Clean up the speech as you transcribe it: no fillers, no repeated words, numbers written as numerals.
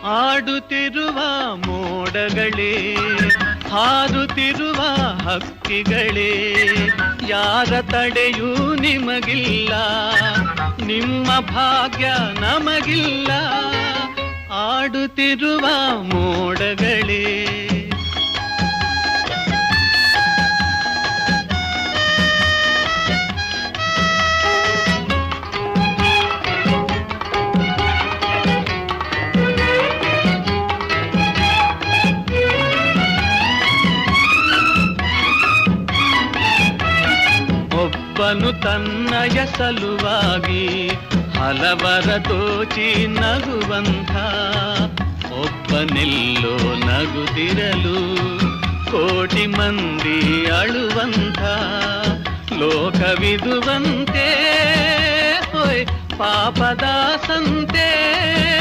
ಆಡುತ್ತಿರುವ ಮೋಡಗಳೇ, ಹಾರುತ್ತಿರುವ ಹಕ್ಕಿಗಳೇ, ಯಾರ ತಡೆಯೂ ನಿಮಗಿಲ್ಲ, ನಿಮ್ಮ ಭಾಗ್ಯ ನಮಗಿಲ್ಲ. ಆಡುತ್ತಿರುವ ಮೋಡಗಳೇ, ಒಬ್ಬನು ತನ್ನಯ ಸಲುವಾಗಿ ಹಲವರ ದೋಚಿ ನಗುವಂಥ, ಒಬ್ಬನೆಲ್ಲೋ ನಗುತ್ತಿರಲು ಕೋಟಿ ಮಂದಿ ಅಳುವಂಥ ಲೋಕವಿದುವಂತೆ, ಹೋಯ್ ಪಾಪದ ಸಂತೆ.